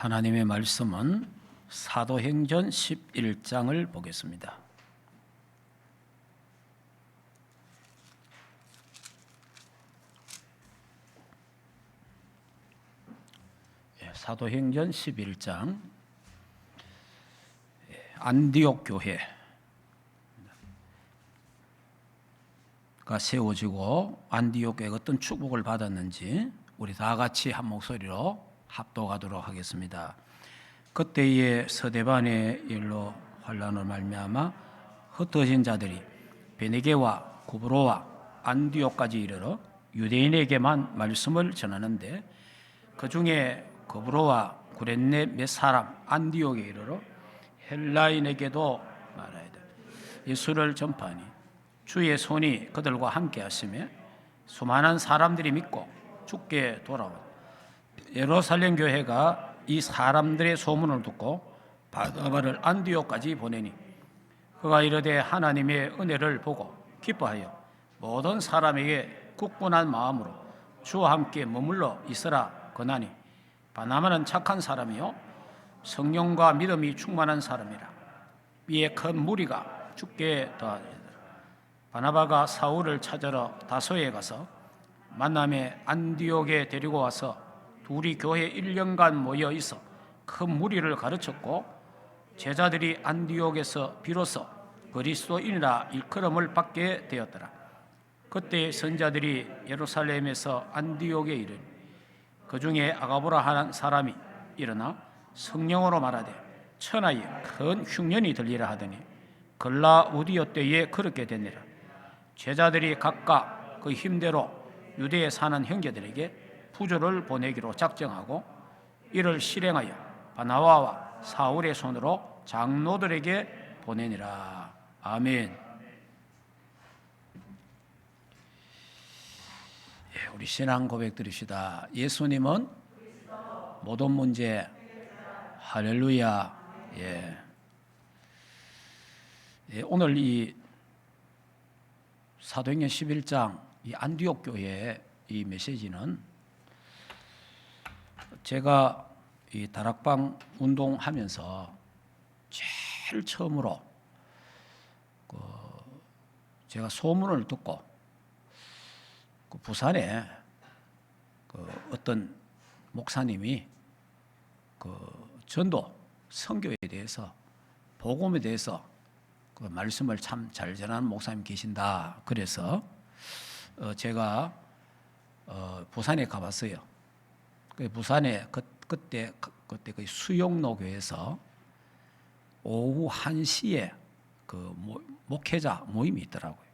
하나님의 말씀은 사도행전 11장을 보겠습니다. 사도행전 11장 안디옥 교회가 세워지고 안디옥에 어떤 축복을 받았는지 우리 다 같이 한 목소리로 합독하도록 하겠습니다. 그때에 서대반의 일로 환난을 말미암아 흩어진 자들이 베네게와 구브로와 안디옥까지 이르러 유대인에게만 말씀을 전하는데 그 중에 구브로와 구레네 몇 사람 안디옥에 이르러 헬라인에게도 말하여 예수를 전파하니 주의 손이 그들과 함께 하시며 수많은 사람들이 믿고 주께 돌아왔다. 예루살렘 교회가 이 사람들의 소문을 듣고 바나바를 안디옥까지 보내니 그가 이르되 하나님의 은혜를 보고 기뻐하여 모든 사람에게 굳건한 마음으로 주와 함께 머물러 있으라 권하니 바나바는 착한 사람이요 성령과 믿음이 충만한 사람이라. 이에 큰 무리가 주께 더하니라. 바나바가 사울을 찾으러 다소에 가서 만남에 안디옥에 데리고 와서 둘이 교회 1년간 모여 있어 큰 무리를 가르쳤고 제자들이 안디옥에서 비로소 그리스도인이라 일컬음을 받게 되었더라. 그때 선자들이 예루살렘에서 안디옥에 이르니 그 중에 아가보라 하는 사람이 일어나 성령으로 말하되 천하에 큰 흉년이 들리라 하더니 글라우디오 때에 그렇게 되니라. 제자들이 각각 그 힘대로 유대에 사는 형제들에게 부조를 보내기로 작정하고 이를 실행하여 바나바와 사울의 손으로 장로들에게 보내니라. 아멘. 우리 신앙 고백 드립시다. 예수님은 모든 문제. 할렐루야. 오늘 이 사도행전 11장 이 안디옥 교회의 이 메시지는 제가 이 다락방 운동하면서 제일 처음으로 제가 소문을 듣고 부산에 어떤 목사님이 전도 선교에 대해서 복음에 대해서 말씀을 참 잘 전하는 목사님 계신다. 그래서 제가 부산에 가봤어요. 부산에 그때 그 수용로 교회에서 오후 1시에 그 목회자 모임이 있더라고요.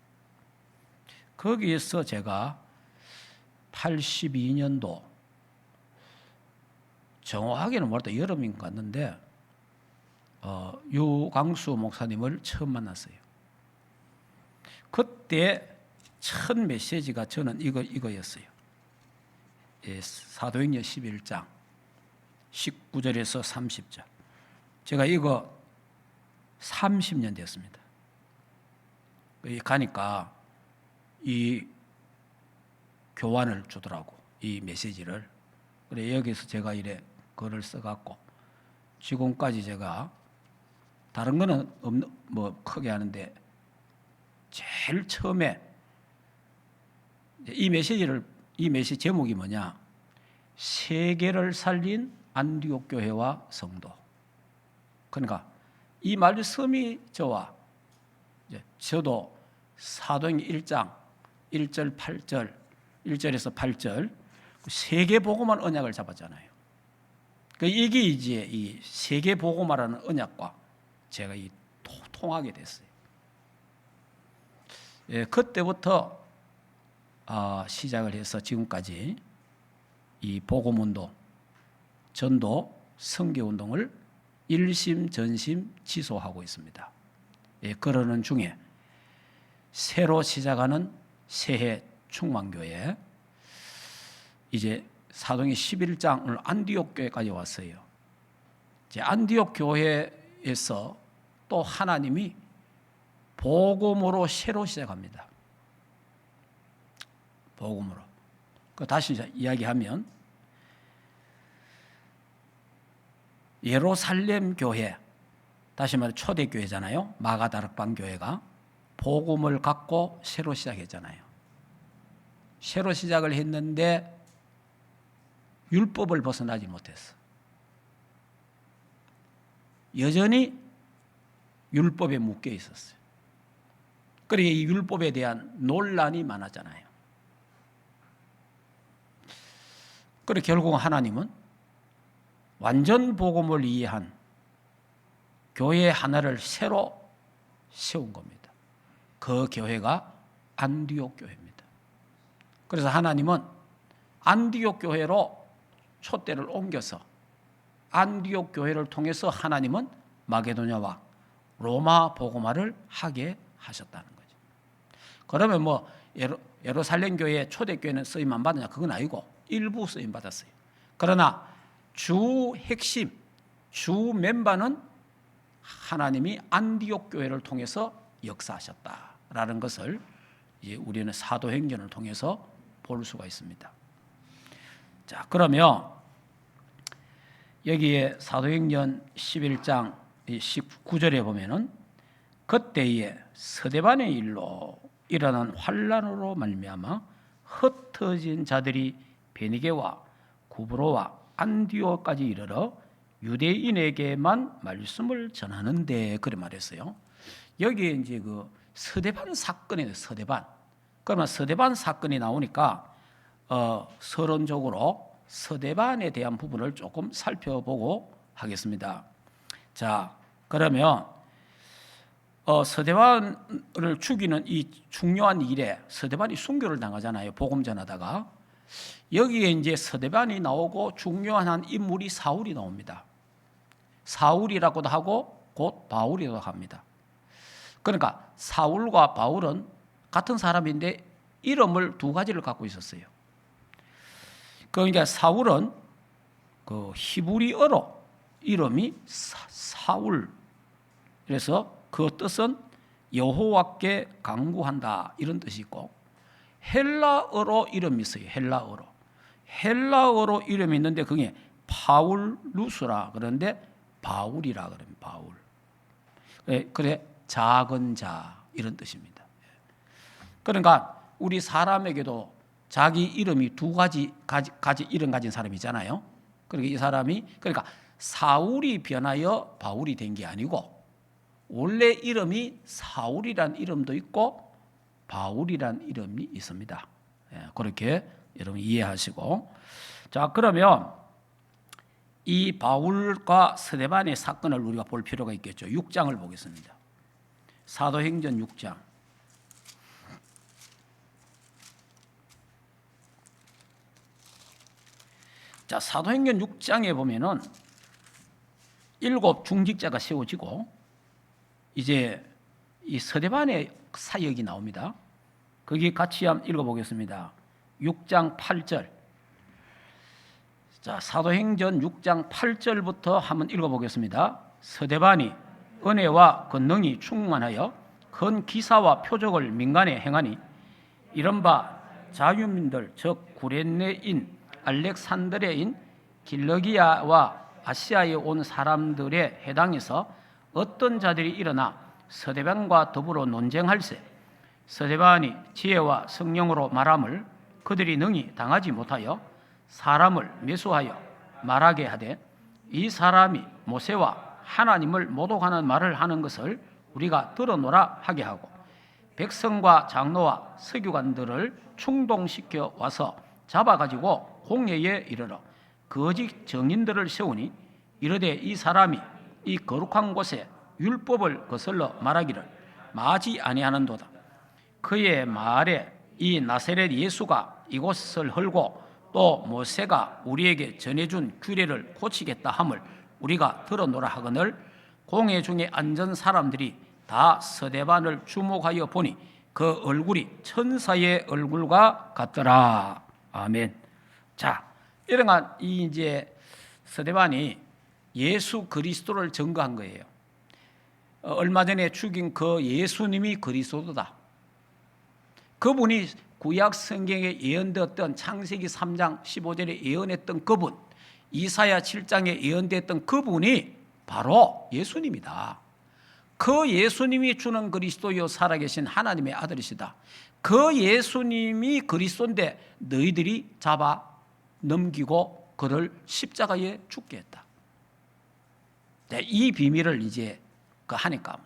거기에서 제가 82년도 정확하게는 모르다 여름인 것 같는데 유광수 목사님을 처음 만났어요. 그때 첫 메시지가 저는 이거였어요. 사도행전 11장 19절에서 30절. 제가 이거 30년 됐습니다. 가니까 이 교환을 주더라고, 이 메시지를. 그래 여기서 제가 이래 글을 써갖고 지금까지 제가 다른 거는 크게 하는데 제일 처음에 이 메시지 제목이 뭐냐? 세계를 살린 안디옥 교회와 성도. 그러니까 이 말씀이 저도 사도행전 1장 1절 8절 1절에서 8절 세계 복음화 언약을 잡았잖아요. 이게 이제 이 세계 복음화라는 언약과 제가 통하게 됐어요. 그때부터 시작을 해서 지금까지 이 복음운동, 전도, 선교운동을 일심전심 지속하고 있습니다. 그러는 중에 새로 시작하는 새해 충만교회, 이제 사도행전 11장 오늘 안디옥 교회까지 왔어요. 이제 안디옥 교회에서 또 하나님이 복음으로 새로 시작합니다. 복음으로. 다시 이야기하면 예루살렘 교회, 다시 말해 초대교회잖아요. 마가다락방 교회가 복음을 갖고 새로 시작했잖아요. 새로 시작을 했는데 율법을 벗어나지 못했어. 여전히 율법에 묶여 있었어요. 그러니까 이 율법에 대한 논란이 많았잖아요. 그래 결국 하나님은 완전 복음을 이해한 교회 하나를 새로 세운 겁니다. 그 교회가 안디옥 교회입니다. 그래서 하나님은 안디옥 교회로 촛대를 옮겨서 안디옥 교회를 통해서 하나님은 마게도냐와 로마 복음화를 하게 하셨다는 거죠. 그러면 뭐 예루살렘 교회 초대교회는 쓰임 안 받느냐? 그건 아니고 일부 쓰임 받았어요. 그러나 주 핵심, 주 멤버는 하나님이 안디옥 교회를 통해서 역사하셨다라는 것을 이제 우리는 사도행전을 통해서 볼 수가 있습니다. 자, 그러면 여기에 사도행전 11장 19절에 보면은 그때에 스데반의 일로 일어난 환란으로 말미암아 흩어진 자들이 베니게와 구브로와 안디옥까지 이르러 유대인에게만 말씀을 전하는데 그래 말했어요. 여기에 이제 그 스데반 사건이에요. 스데반. 그러면 스데반 사건이 나오니까 서론적으로 스데반에 대한 부분을 조금 살펴보고 하겠습니다. 자, 그러면 스데반을 죽이는 이 중요한 일에 스데반이 순교를 당하잖아요. 복음 전하다가. 여기에 이제 스데반이 나오고 중요한 한 인물이 사울이 나옵니다. 사울이라고도 하고 곧 바울이라고 합니다. 그러니까 사울과 바울은 같은 사람인데 이름을 두 가지를 갖고 있었어요. 그러니까 사울은 그 히브리어로 이름이 사울. 그래서 그 뜻은 여호와께 강구한다 이런 뜻이 있고, 헬라어로 이름이 있어요. 헬라어로 이름이 있는데 그게 파울루스라 그러는데 바울이라 그러면 바울. 그래 작은 자 이런 뜻입니다. 그러니까 우리 사람에게도 자기 이름이 두 가지 이름 가진 사람이잖아요. 그러니까 이 사람이 그러니까 사울이 변하여 바울이 된 게 아니고 원래 이름이 사울이란 이름도 있고 바울이란 이름이 있습니다. 그렇게 여러분 이해하시고, 자 그러면 이 바울과 스데반의 사건을 우리가 볼 필요가 있겠죠. 6장을 보겠습니다. 사도행전 6장. 자, 사도행전 6장에 보면은 7 중직자가 세워지고 이제 이 스데반의 사역이 나옵니다. 거기 같이 한번 읽어보겠습니다. 6장 8절. 자, 사도행전 6장 8절부터 한번 읽어보겠습니다. 스데반이 은혜와 권능이 충만하여 큰 기사와 표적을 민간에 행하니 이른바 자유민들 즉 구레네인 알렉산드레인 길러기아와 아시아에 온 사람들의 해당에서 어떤 자들이 일어나 스데반과 더불어 논쟁할세 스데반이 지혜와 성령으로 말함을 그들이 능히 당하지 못하여 사람을 매수하여 말하게 하되 이 사람이 모세와 하나님을 모독하는 말을 하는 것을 우리가 들어노라 하게 하고 백성과 장로와 서기관들을 충동시켜 와서 잡아가지고 공회에 이르러 거짓 정인들을 세우니 이르되 이 사람이 이 거룩한 곳에 율법을 거슬러 말하기를 마지 아니하는도다. 그의 말에 이 나사렛 예수가 이곳을 헐고 또 모세가 우리에게 전해준 규례를 고치겠다 함을 우리가 들어노라 하거늘 공회 중에 앉은 사람들이 다 스데반을 주목하여 보니 그 얼굴이 천사의 얼굴과 같더라. 아멘. 자, 이런 이 이제 스데반이 예수 그리스도를 증거한 거예요. 얼마 전에 죽인 그 예수님이 그리스도다. 그분이 구약 성경에 예언되었던 창세기 3장 15절에 예언했던 그분, 이사야 7장에 예언됐던 그분이 바로 예수님이다. 그 예수님이 주는 그리스도요 살아계신 하나님의 아들이시다. 그 예수님이 그리스도인데 너희들이 잡아 넘기고 그를 십자가에 죽게 했다. 이 비밀을 이제 하니까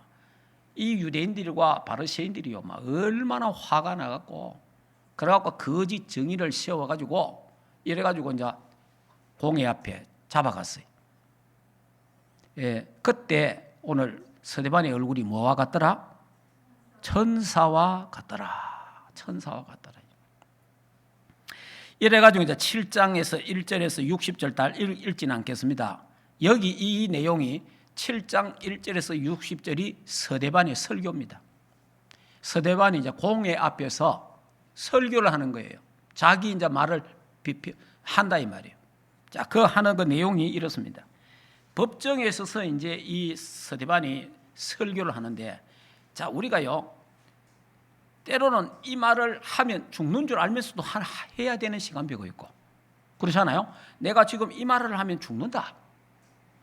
이 유대인들과 바리새인들이요 막 얼마나 화가 나갖고 그래갖고 거짓 정의를 세워가지고 이래가지고 이제 공회 앞에 잡아갔어요. 예, 그때 오늘 스데반의 얼굴이 뭐와 같더라? 천사와 같더라. 천사와 같더라. 이래가지고 이제 7장에서 1절에서 60절 다 읽지는 않겠습니다. 여기 이 내용이 7장 1절에서 60절이 스데반의 설교입니다. 스데반이 이제 공회 앞에서 설교를 하는 거예요. 자기 이제 말을 한다 이 말이에요. 자, 그 하는 그 내용이 이렇습니다. 법정에 있어서 이제 이 스데반이 설교를 하는데, 자, 우리가요, 때로는 이 말을 하면 죽는 줄 알면서도 해야 되는 시간표가 있고, 그렇잖아요? 내가 지금 이 말을 하면 죽는다.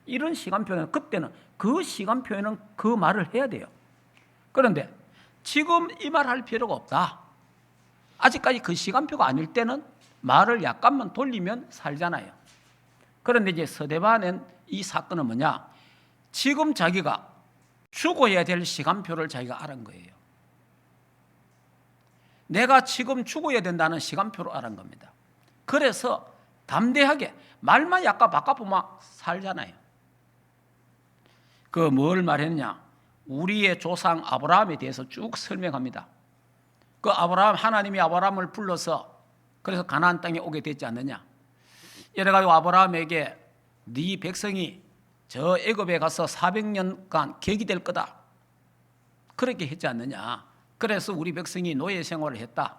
이런 시간표는, 그때는 그 시간표에는 그 말을 해야 돼요. 그런데 지금 이 말 할 필요가 없다. 아직까지 그 시간표가 아닐 때는 말을 약간만 돌리면 살잖아요. 그런데 이제 스데반은 이 사건은 뭐냐? 지금 자기가 죽어야 될 시간표를 자기가 알은 거예요. 내가 지금 죽어야 된다는 시간표로 알은 겁니다. 그래서 담대하게 말만 약간 바꿔보면 살잖아요. 그 뭘 말했느냐? 우리의 조상 아브라함에 대해서 쭉 설명합니다. 그 하나님이 아브라함을 불러서 그래서 가나안 땅에 오게 됐지 않느냐? 이래가지고 아브라함에게 네 백성이 저 애굽에 가서 400년간 객이 될 거다. 그렇게 했지 않느냐? 그래서 우리 백성이 노예 생활을 했다.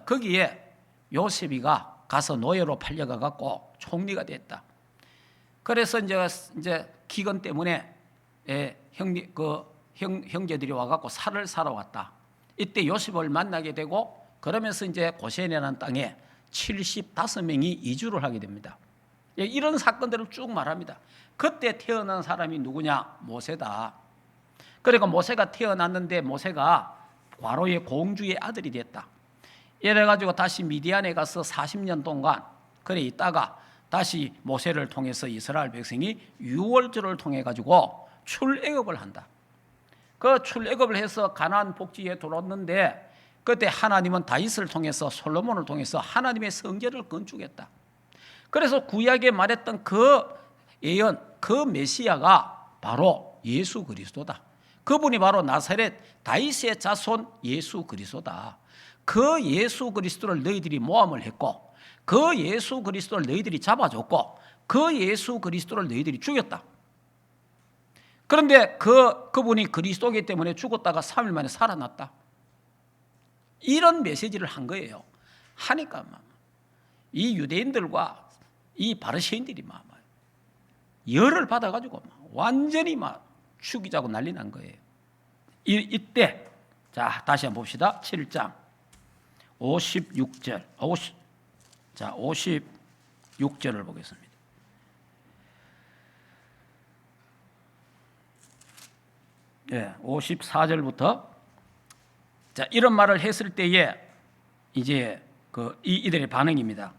거기에 요셉이가 가서 노예로 팔려가 갖고 총리가 됐다. 그래서 이제 기근 때문에 형제들이 와갖고 살을 사러 왔다. 이때 요셉을 만나게 되고 그러면서 이제 고센이라는 땅에 75명이 이주를 하게 됩니다. 이런 사건들을 쭉 말합니다. 그때 태어난 사람이 누구냐? 모세다. 그러니까 모세가 태어났는데 모세가 과로의 공주의 아들이 됐다. 이래가지고 다시 미디안에 가서 40년 동안 그래 있다가 다시 모세를 통해서 이스라엘 백성이 유월절을 통해 가지고 출애굽을 한다. 그 출애굽을 해서 가나안 복지에 들어왔는데 그때 하나님은 다윗을 통해서 솔로몬을 통해서 하나님의 성전을 건축했다. 그래서 구약에 말했던 그 예언, 그 메시아가 바로 예수 그리스도다. 그분이 바로 나사렛 다윗의 자손 예수 그리스도다. 그 예수 그리스도를 너희들이 모함을 했고 그 예수 그리스도를 너희들이 잡아줬고 그 예수 그리스도를 너희들이 죽였다. 그런데 그분이 그리스도이기 때문에 죽었다가 3일 만에 살아났다. 이런 메시지를 한 거예요. 하니까 이 유대인들과 이 바리새인들이 열을 받아가지고 완전히 죽이자고 난리 난 거예요. 이때 자 다시 한번 봅시다. 7장 56절 56절을 보겠습니다. 예, 54절부터 자 이런 말을 했을 때에 이제 이들의 반응입니다.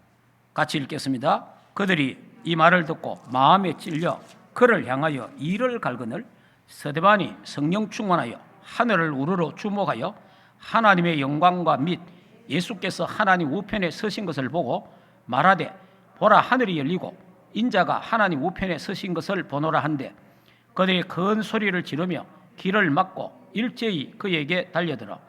같이 읽겠습니다. 그들이 이 말을 듣고 마음에 찔려 그를 향하여 이를 갈거늘 스데반이 성령 충만하여 하늘을 우러러 주목하여 하나님의 영광과 및 예수께서 하나님 우편에 서신 것을 보고 말하되 보라 하늘이 열리고 인자가 하나님 우편에 서신 것을 보노라 한데 그들이 큰 소리를 지르며 길을 막고 일제히 그에게 달려들어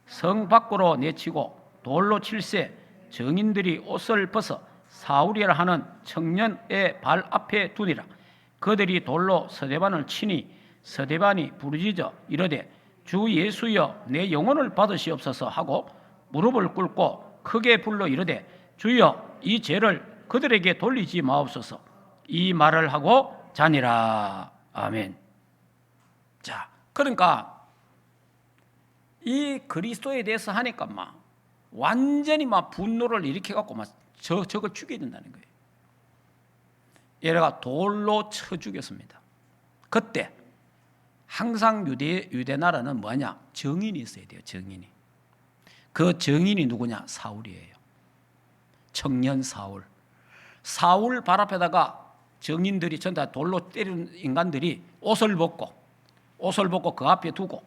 성 밖으로 내치고 돌로 칠세 정인들이 옷을 벗어 사울이라 하는 청년의 발 앞에 두니라. 그들이 돌로 스데반을 치니 스데반이 부르짖어 이르되 주 예수여 내 영혼을 받으시옵소서 하고 무릎을 꿇고 크게 불러 이르되 주여 이 죄를 그들에게 돌리지 마옵소서. 이 말을 하고 자니라. 아멘. 자, 그러니까 이 그리스도에 대해서 하니까 완전히 분노를 일으켜 갖고 저걸 죽여야 된다는 거예요. 얘네가 돌로 쳐 죽였습니다. 그때 항상 유대 나라는 뭐냐? 정인이 있어야 돼요. 정인이. 그 정인이 누구냐? 사울이에요. 청년 사울. 사울 발 앞에다가 정인들이 전부 다 돌로 때리는 인간들이 옷을 벗고 그 앞에 두고,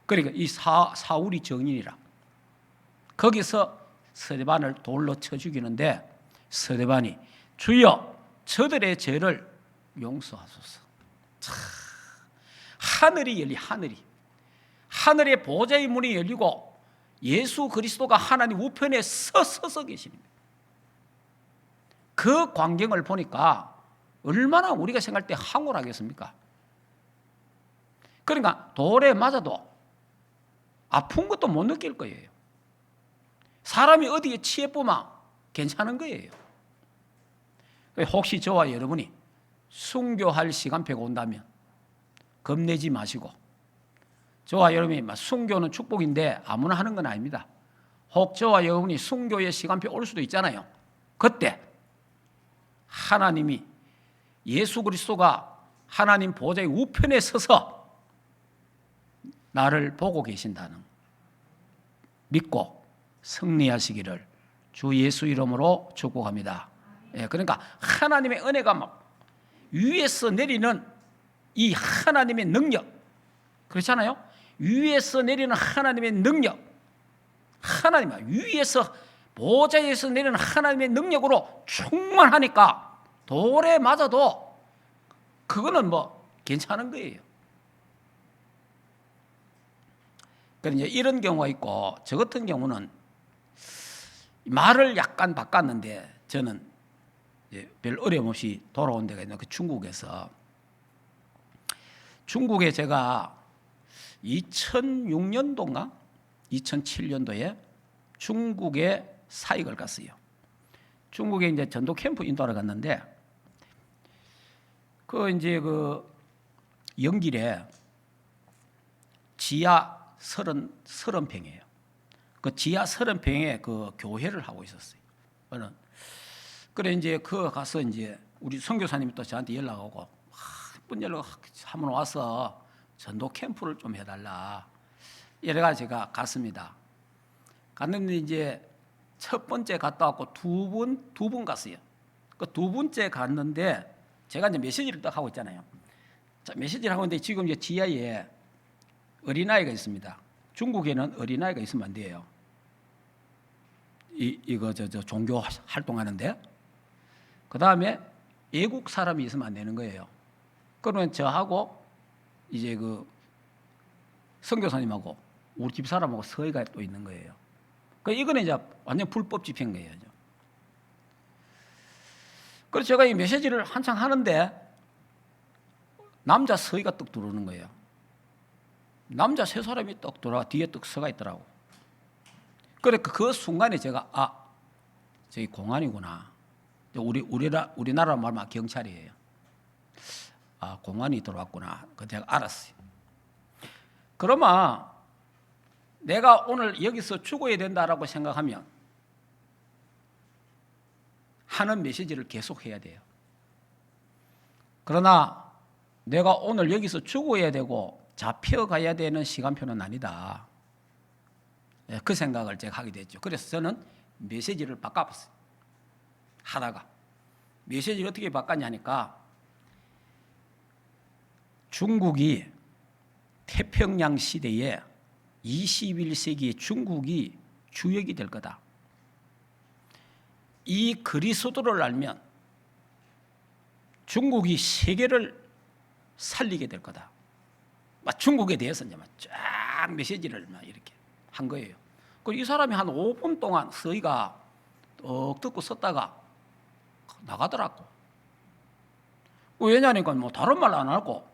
그러니까 이 사울이 정인이라. 거기서 스데반을 돌로 쳐 죽이는데 스데반이 주여 저들의 죄를 용서하소서. 하늘이 열리, 하늘의 보좌의 문이 열리고 예수 그리스도가 하나님 우편에 서서 계십니다. 그 광경을 보니까 얼마나 우리가 생각할 때 황홀하겠습니까? 그러니까 돌에 맞아도 아픈 것도 못 느낄 거예요. 사람이 어디에 치여보면 괜찮은 거예요. 혹시 저와 여러분이 순교할 시간표가 온다면 겁내지 마시고, 저와 여러분이 순교는 축복인데 아무나 하는 건 아닙니다. 혹 저와 여러분이 순교의 시간표 올 수도 있잖아요. 그때 하나님이, 예수 그리스도가 하나님 보좌의 우편에 서서 나를 보고 계신다는 믿고 승리하시기를 주 예수 이름으로 축복합니다. 그러니까 하나님의 은혜가 막 위에서 내리는 이 하나님의 능력, 그렇잖아요. 위에서 내리는 하나님의 능력, 하나님 위에서 보좌에서 내리는 하나님의 능력으로 충만하니까 돌에 맞아도 그거는 뭐 괜찮은 거예요. 그러니까 이런 경우가 있고, 저 같은 경우는 말을 약간 바꿨는데 저는 별 어려움 없이 돌아온 데가 있는 그 중국에 제가 2006년도인가 2007년도에 중국에 사역을 갔어요. 중국에 이제 전도 캠프 인도하러 갔는데 그 영길에 지하 30평이에요. 그 지하 30평에 그 교회를 하고 있었어요. 그래 이제 가서 이제 우리 선교사님이 또 저한테 연락 오고, 연락 한번 와서 전도 캠프를 좀 해달라. 이래가 제가 갔습니다. 갔는데 이제 첫 번째 갔다 왔고 두 번 갔어요. 그 두 번째 갔는데 제가 이제 메시지를 딱 하고 있잖아요. 자, 메시지를 하고 있는데 지금 이제 지하에 어린아이가 있습니다. 중국에는 어린아이가 있으면 안 돼요. 이거 종교 활동하는데, 그 다음에 외국 사람이 있으면 안 되는 거예요. 그러면 저하고 이제 그 선교사님하고 우리 집 사람하고 서희가 또 있는 거예요. 이거는 이제 완전 불법 집회인 거예요. 그래서 제가 이 메시지를 한창 하는데 남자 서희가 떡 들어오는 거예요. 남자 세 사람이 떡 들어와 뒤에 떡 서가 있더라고. 그래 그 순간에 제가 저기 공안이구나. 우리나라 말만 경찰이에요. 공안이 들어왔구나. 그 제가 알았어요. 그러면 내가 오늘 여기서 죽어야 된다라고 생각하면 하는 메시지를 계속해야 돼요. 그러나 내가 오늘 여기서 죽어야 되고 잡혀가야 되는 시간표는 아니다. 그 생각을 제가 하게 됐죠. 그래서 저는 메시지를 바꿔봤어요. 하다가 메시지를 어떻게 바꿨냐니까, 중국이 태평양 시대에 21세기의 중국이 주역이 될 거다. 이 그리스도를 알면 중국이 세계를 살리게 될 거다. 중국에 대해서 이제 쫙 메시지를 이렇게 한 거예요. 이 사람이 한 5분 동안 서희가 듣고 썼다가 나가더라고. 왜냐니까 다른 말 안 하고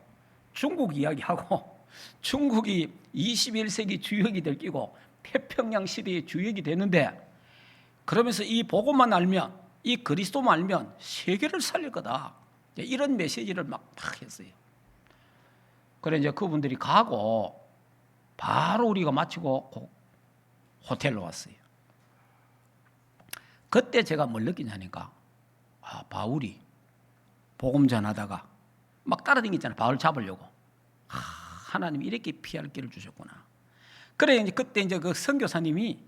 중국 이야기하고, 중국이 21세기 주역이 될 끼고 태평양 시대의 주역이 되는데, 그러면서 이 복음만 알면, 이 그리스도만 알면 세계를 살릴 거다. 이런 메시지를 막 했어요. 그래 이제 그분들이 가고 바로 우리가 마치고 호텔로 왔어요. 그때 제가 뭘 느끼냐니까, 바울이 복음 전하다가 막 따라다니잖아요. 바울 잡으려고. 하나님이 이렇게 피할 길을 주셨구나. 그래 이제 그때 이제 그 선교사님이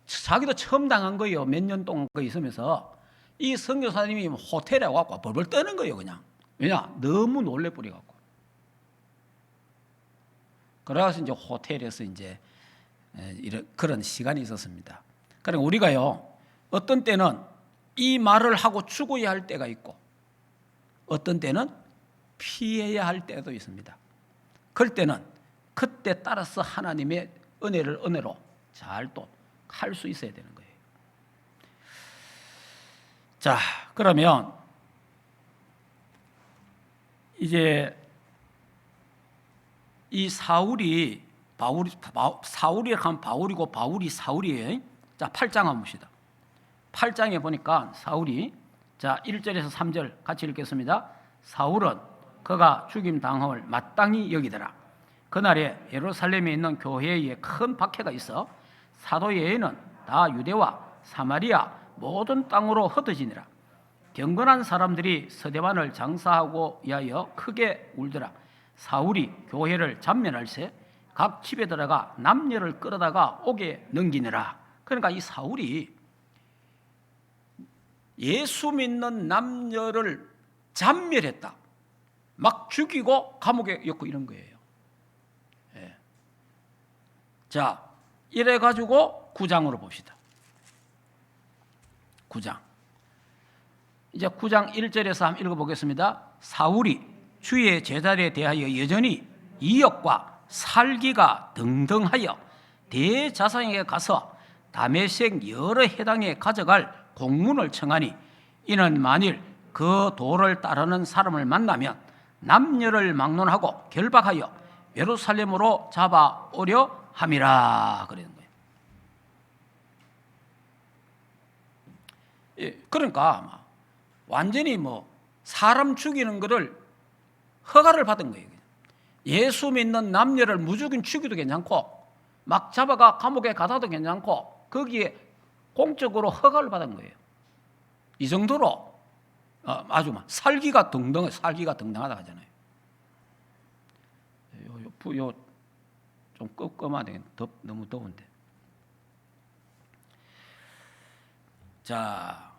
자기도 처음 당한 거예요. 몇 년 동안 거 있으면서 이 선교사님이 호텔에 와갖고 벌벌 떠는 거예요. 그냥 왜냐 너무 놀래 뿌려갖고. 그래서 이제 호텔에서 이제 이런 그런 시간이 있었습니다. 그러니까 우리가요 어떤 때는 이 말을 하고 죽어야 할 때가 있고 어떤 때는 피해야 할 때도 있습니다. 그럴 때는 그때 따라서 하나님의 은혜로 잘 또 할 수 있어야 되는 거예요. 자, 그러면 이제 이 사울이 하면 바울이고 바울이 사울이에요. 자, 8장 한번 봅시다. 8장에 보니까 사울이 자 1절에서 3절 같이 읽겠습니다. 사울은 그가 죽임 당함을 마땅히 여기더라. 그날에 예루살렘에 있는 교회에 큰 박해가 있어 사도의 애는 다 유대와 사마리아 모든 땅으로 흩어지니라. 경건한 사람들이 서대반을 장사하고 위하여 크게 울더라. 사울이 교회를 잡면할세 각 집에 들어가 남녀를 끌어다가 옥에 넘기느라. 그러니까 이 사울이 예수 믿는 남녀를 잡멸했다. 막 죽이고 감옥에 엮고 이런 거예요. 예. 자, 이래가지고 9장으로 봅시다. 9장. 이제 9장 1절에서 한번 읽어보겠습니다. 사울이 주의 제자리에 대하여 여전히 이역과 살기가 등등하여 대자상에게 가서 다메섹 여러 해당에 가져갈 공문을 청하니 이는 만일 그 도를 따르는 사람을 만나면 남녀를 막론하고 결박하여 예루살렘으로 잡아오려 함이라 그러는 거예요. 예, 그러니까 완전히 사람 죽이는 거를 허가를 받은 거예요. 예수 믿는 남녀를 무조건 죽여도 괜찮고 막 잡아가 감옥에 가둬도 괜찮고 거기에 공적으로 허가를 받은 거예요. 이 정도로 아주 살기가 등등하다 하잖아요. 좀 끄끄하네. 너무 더운데. 자,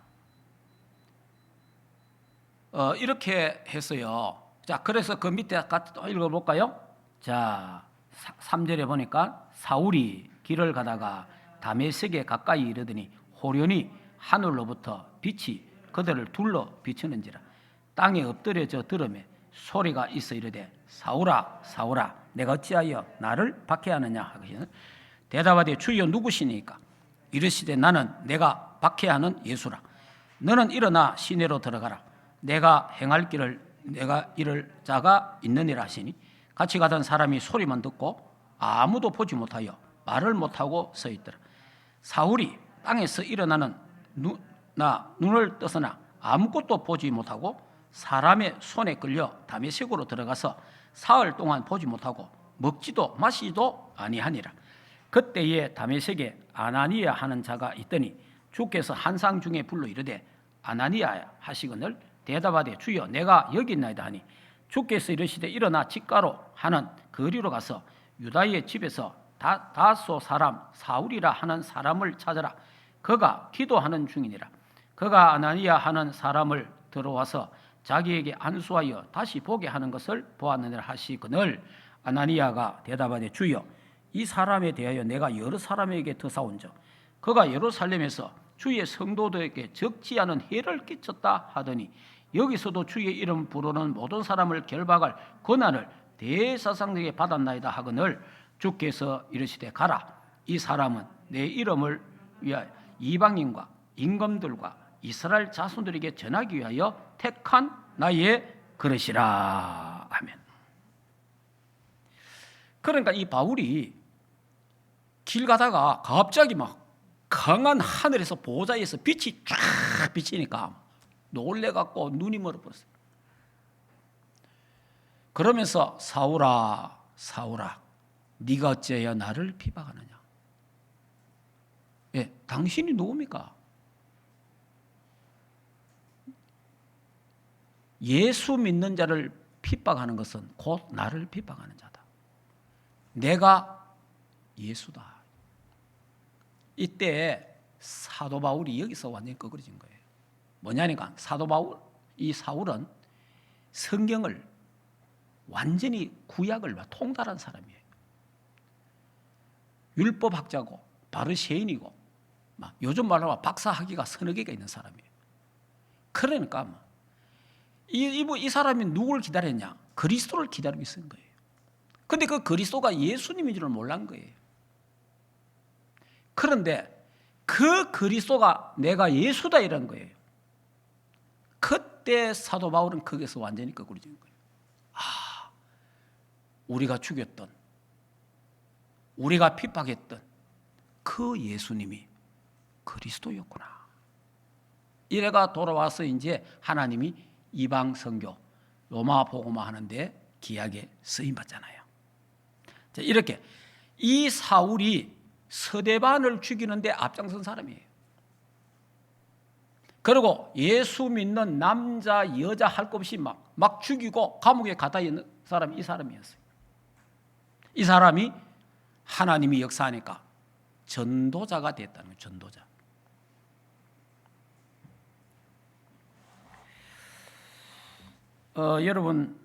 이렇게 했어요. 자, 그래서 그 밑에 같이 또 읽어볼까요? 자, 3절에 보니까 사울이 길을 가다가 다메섹에 가까이 이르더니 호련히 하늘로부터 빛이 그들을 둘러 비추는지라. 땅에 엎드려져 들음에 소리가 있어 이르되 사울아 사울아 내가 어찌하여 나를 박해하느냐 하거든. 대답하되 주여 누구시니까? 이르시되 나는 내가 박해하는 예수라. 너는 일어나 시내로 들어가라. 내가 행할 길을 내가 이를 자가 있느니라 하시니 같이 가던 사람이 소리만 듣고 아무도 보지 못하여 말을 못하고 서 있더라. 사울이 땅에서 일어나는 눈을 떠서나 아무것도 보지 못하고 사람의 손에 끌려 다메섹으로 들어가서 사흘 동안 보지 못하고 먹지도 마시지도 아니하니라. 그때에 다메섹에 아나니아 하는 자가 있더니 주께서 환상 중에 불러 이르되 아나니아야 하시거늘 대답하되 주여 내가 여기 있나이다 하니 주께서 이르시되 일어나 직가로 하는 거리로 가서 유다의 집에서 다소 사람 사울이라 하는 사람을 찾아라. 그가 기도하는 중이니라. 그가 아나니아 하는 사람을 들어와서 자기에게 안수하여 다시 보게 하는 것을 보았느니라 하시거늘 아나니아가 대답하되 주여 이 사람에 대하여 내가 여러 사람에게 드사온즉 그가 예루살렘에서 주의 성도들에게 적지 않은 해를 끼쳤다 하더니 여기서도 주의 이름 부르는 모든 사람을 결박할 권한을 대사상에게 받았나이다 하거늘 주께서 이르시되 가라. 이 사람은 내 이름을 위하여 이방인과 임금들과 이스라엘 자손들에게 전하기 위하여 택한 나의 그릇이라. 아멘. 그러니까 이 바울이 길 가다가 갑자기 막 강한 하늘에서 보좌에서 빛이 쫙 비치니까 놀래갖고 눈이 멀어버렸어요. 그러면서 사울아 사울아 네가 어찌하여 나를 비방하느냐. 예, 당신이 누굽니까? 예수 믿는 자를 핍박하는 것은 곧 나를 핍박하는 자다. 내가 예수다. 이때 사도 바울이 여기서 완전히 꺼그러진 거예요. 뭐냐니까 사도 바울, 이 사울은 성경을 완전히 구약을 통달한 사람이에요. 율법학자고 바르새인이고 요즘 말로 하면 박사 학위가 서너 개가 있는 사람이에요. 그러니까 이 사람이 누굴 기다렸냐? 그리스도를 기다리고 있는 거예요. 그런데 그 그리스도가 예수님인 줄을 몰란 거예요. 그런데 그 그리스도가 내가 예수다 이런 거예요. 그때 사도 바울은 거기서 완전히 거꾸로진 거예요. 우리가 죽였던, 우리가 핍박했던 그 예수님이 그리스도였구나. 이래가 돌아와서 이제 하나님이 이방 선교, 로마 복음화 하는데 귀하게 쓰임 받잖아요. 자, 이렇게 이 사울이 서대반을 죽이는데 앞장선 사람이에요. 그리고 예수 믿는 남자, 여자 할 것 없이 막 죽이고 감옥에 가다 있는 사람이 이 사람이었어요. 이 사람이 하나님이 역사하니까 전도자가 됐다는 거예요. 전도자. 여러분,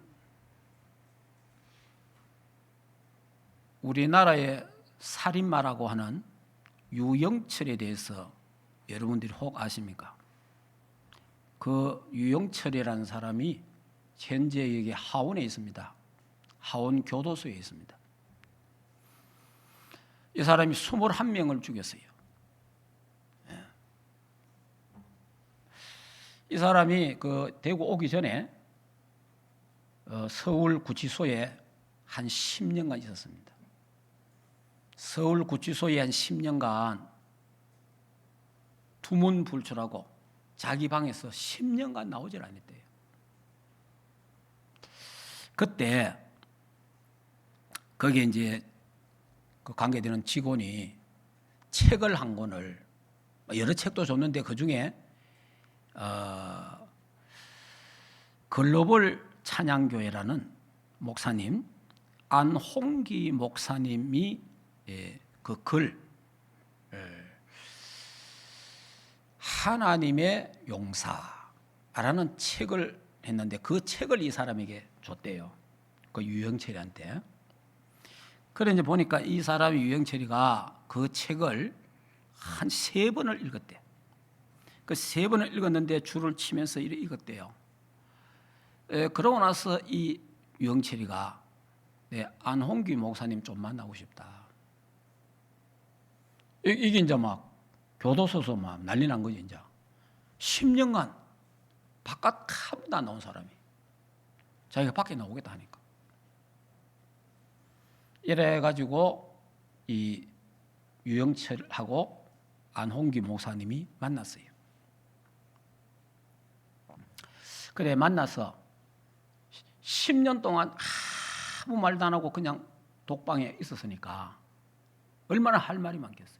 우리나라의 살인마라고 하는 유영철에 대해서 여러분들이 혹 아십니까? 그 유영철이라는 사람이 현재 여기 하원에 있습니다. 하원 교도소에 있습니다. 이 사람이 21명을 죽였어요. 이 사람이 그 대구 오기 전에 서울 구치소에 한 10년간 있었습니다. 서울 구치소에 한 10년간 두문불출하고 자기 방에서 10년간 나오질 않았대요. 그때 거기에 이제 그 관계되는 직원이 책을 한 권을, 여러 책도 줬는데 그 중에 글로벌 찬양교회라는 목사님 안홍기 목사님이 그 글 하나님의 용사라는 책을 했는데 그 책을 이 사람에게 줬대요. 그 유영철이한테. 그래 이제 보니까 이 사람이 유영철이가 그 책을 한 3번을 읽었대. 그 3번을 읽었는데 줄을 치면서 이렇게 읽었대요. 그러고 나서 이 유영철이가 안홍기 목사님 좀 만나고 싶다. 이게 이제 막 교도소에서 막 난리 난 거지 이제. 10년간 바깥 한 번도 안 나온 사람이 자기가 밖에 나오겠다 하니까. 이래가지고 이 유영철하고 안홍기 목사님이 만났어요. 그래 만나서 10년 동안 아무 말도 안 하고 그냥 독방에 있었으니까 얼마나 할 말이 많겠어요.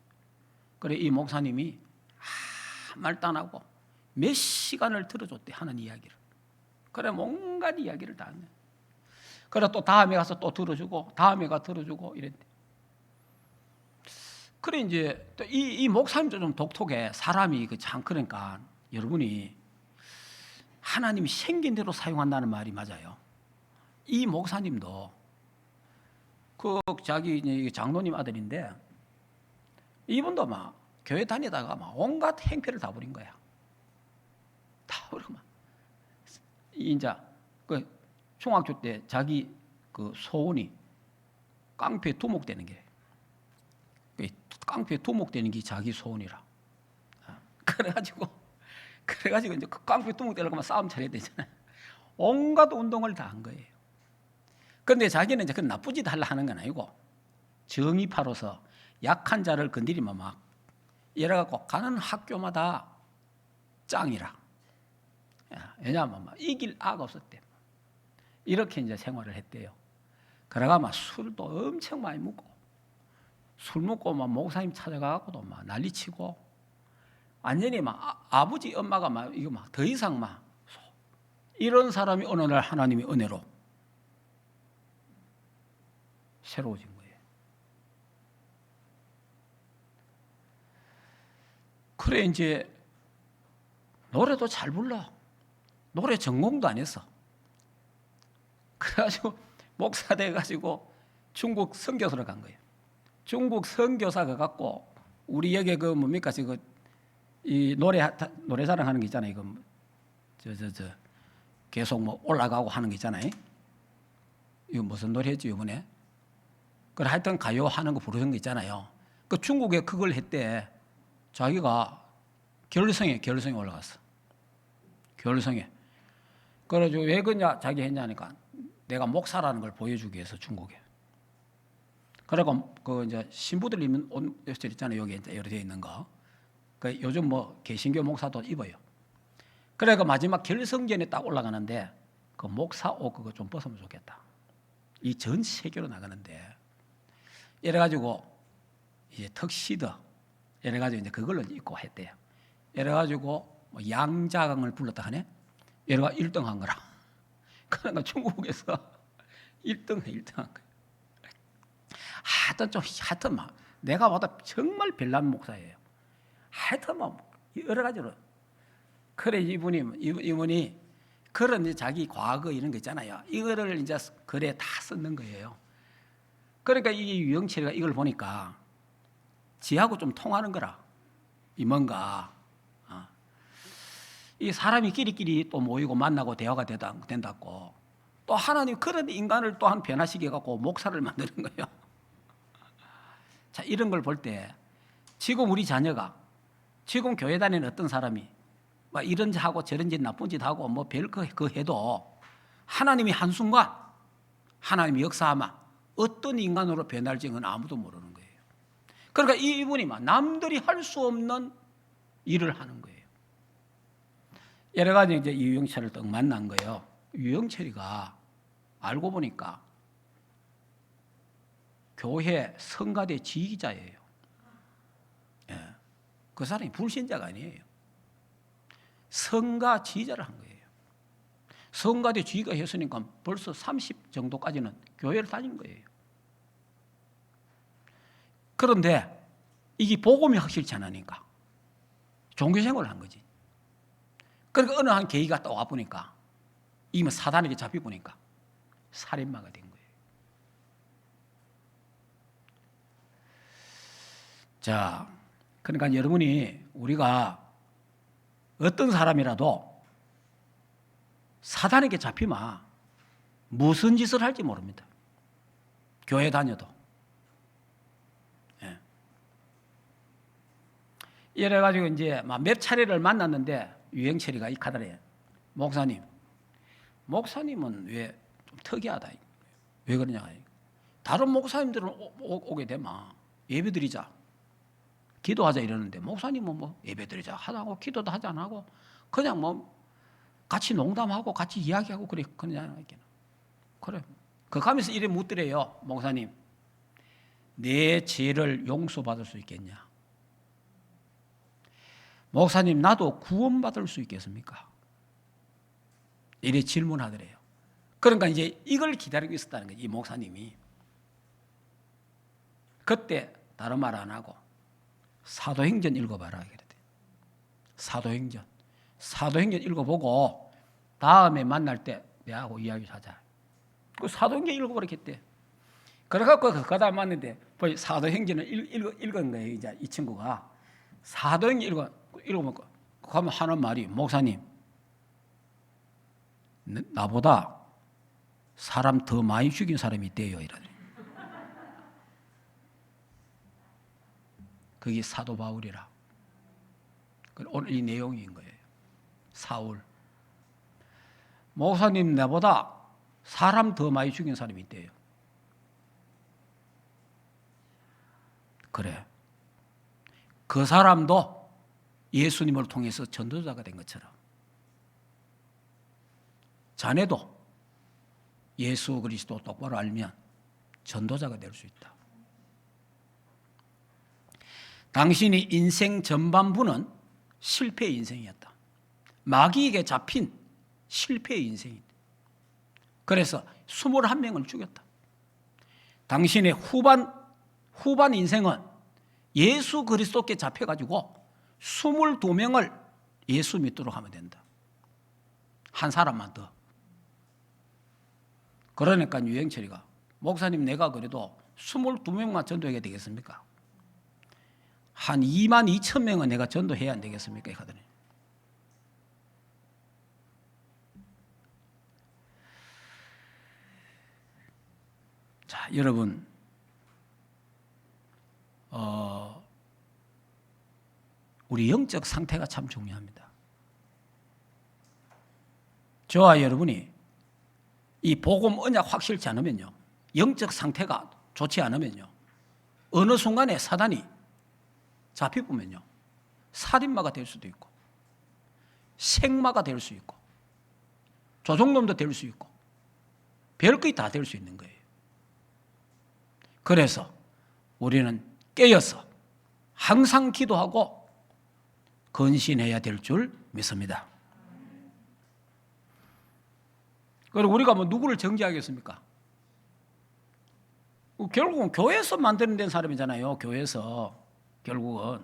그래 이 목사님이 아무 말도 안 하고 몇 시간을 들어줬대 하는 이야기를. 그래 온갖 이야기를 다 하네. 그래 또 다음에 가서 또 들어주고 다음에 가 들어주고 이랬대. 그래 이제 또 이 목사님도 좀 독특해. 사람이 참 그러니까 여러분이 하나님이 생긴 대로 사용한다는 말이 맞아요. 이 목사님도 그 자기 장로님 아들인데 이분도 막 교회 다니다가 막 온갖 행패를 다 부린 거야. 다 부리고 막 이제 그 중학교 때 자기 그 소원이 깡패 두목되는 게 깡패 두목되는 게 자기 소원이라. 그래가지고 이제 그 깡패 두목되려고 싸움 차려야 되잖아요. 온갖 운동을 다 한 거예요. 그런데 자기는 이제 그 나쁜 짓 하려 하는 건 아니고 정의파로서 약한 자를 건드리면 막 이래갖고 가는 학교마다 짱이라. 왜냐하면 막 이길 아가 없었대. 이렇게 이제 생활을 했대요. 그래가 막 술도 엄청 많이 먹고 술 먹고 막 목사님 찾아가고도 막 난리치고 완전히 막 아버지 엄마가 막 이거 막 더 이상 막 이런 사람이 어느 날 하나님의 은혜로 새로워진 거예요. 그래 이제 노래도 잘 불러. 노래 전공도 안 했어. 그래가지고 목사 돼가지고 중국 선교사로 간 거예요. 중국 선교사가 갖고 우리 여기 그 뭡니까 지금 이 노래 자랑하는 게 있잖아요. 이거 계속 뭐 올라가고 하는 게 있잖아요. 이거 무슨 노래였지 이번에? 그래 하여튼 가요 하는 거 부르는 거 있잖아요. 그 중국에 그걸 했대. 자기가 결성에 올라갔어. 결성에. 그래가지고 왜 그냐 자기 했냐니까 내가 목사라는 걸 보여주기 위해서 중국에. 그러니까 그 이제 신부들 입는 옷들 있잖아요. 여기 이제 여러 돼 있는 거. 그 요즘 뭐 개신교 목사도 입어요. 그래가 마지막 결성전에 딱 올라가는데 그 목사 옷 그거 좀 벗으면 좋겠다. 이 전 세계로 나가는데 이래가지고 이제 턱시더 이래가지고 이제 그걸로 입고 했대요. 이래가지고 뭐 양자강을 불렀다 하네. 얘가 1등 한 거라. 그러니까 중국에서 1등한 거예요. 하여튼 막 내가 보다 정말 별난 목사예요. 하여튼 뭐 여러 가지로. 그래 이분이 그런 이제 자기 과거 이런 거 있잖아요. 이거를 이제 글에 다 쓰는 거예요. 그러니까 이 유영철이가 이걸 보니까 지하고 좀 통하는 거라. 이 뭔가 이 사람이 끼리끼리 또 모이고 만나고 대화가 된다고 또 하나님 그런 인간을 또 한 변화시켜 갖고 목사를 만드는 거예요. 자 이런 걸 볼 때 지금 우리 자녀가 지금 교회 다니는 어떤 사람이 막 이런 짓 하고 저런 짓 나쁜 짓 하고 뭐 별 거 해도 하나님이 한순간 하나님이 역사하면 어떤 인간으로 변할지는 아무도 모르는 거예요. 그러니까 이분이 막 남들이 할 수 없는 일을 하는 거예요. 여러 가지 이제 유영철을 딱 만난 거예요. 유영철이가 알고 보니까 교회 성가대 지휘자예요. 예. 그 사람이 불신자가 아니에요. 성가 지휘자를 한 거예요. 성가대 지휘가 했으니까 벌써 30 정도까지는 교회를 다닌 거예요. 그런데 이게 복음이 확실치 않으니까 종교생활을 한 거지. 그러니까 어느 한 계기가 또 와보니까 이미 사단에게 잡혀보니까 살인마가 된 거예요. 자, 그러니까 여러분이 우리가 어떤 사람이라도 사단에게 잡히면 무슨 짓을 할지 모릅니다. 교회 다녀도. 예. 이래가지고 이제 몇 차례를 만났는데 유영철이가 이 카드래. 목사님은 왜 좀 특이하다. 왜 그러냐. 다른 목사님들은 오게 되면 예배 드리자. 기도하자 이러는데 목사님은 뭐 예배 드리자 하고 기도도 하지 안 하고 그냥 뭐 같이 농담하고 같이 이야기하고 그냥 그래. 그 가면서 이래 묻더래요. 목사님, 내 죄를 용서받을 수 있겠냐? 목사님, 나도 구원받을 수 있겠습니까? 이래 질문하더래요. 그러니까 이제 이걸 기다리고 있었다는 거지, 이 목사님이. 그때 다른 말 안 하고 사도행전 읽어봐라. 사도행전 읽어보고 다음에 만날 때 내하고 이야기하자. 그 사도행전 읽어버렸겠대. 그래갖고 그 다음 만났는데 사도행전을 읽은 거예요. 이제 이 친구가 사도행전 읽어보면 가면 하는 말이 목사님, 나보다 사람 더 많이 죽인 사람이 있대요. 이러더니. 그게 사도 바울이라. 오늘 이 내용인 거예요. 사울. 목사님, 나보다 사람 더 많이 죽인 사람이 있대요. 그래. 그 사람도 예수님을 통해서 전도자가 된 것처럼 자네도 예수 그리스도 똑바로 알면 전도자가 될 수 있다. 당신이 인생 전반부는 실패의 인생이었다. 마귀에게 잡힌 실패의 인생이다. 그래서 21명을 죽였다. 당신의 후반 인생은 예수 그리스도께 잡혀가지고 22명을 예수 믿도록 하면 된다. 한 사람만 더. 그러니까 유행철이가 목사님 내가 그래도 22명만 전도해야 되겠습니까? 한 22,000명은 내가 전도해야 안 되겠습니까? 하더니 자, 여러분 우리 영적 상태가 참 중요합니다. 저와 여러분이 이 복음 언약 확실치 않으면요, 영적 상태가 좋지 않으면요, 어느 순간에 사단이 잡혀보면요, 살인마가 될 수도 있고 생마가 될 수 있고 조종놈도 될 수 있고 별것이 다 될 수 있는 거예요. 그래서 우리는 깨어서 항상 기도하고 근신해야 될 줄 믿습니다. 그리고 우리가 뭐 누구를 정죄하겠습니까? 결국은 교회에서 만드는 된 사람이잖아요. 교회에서 결국은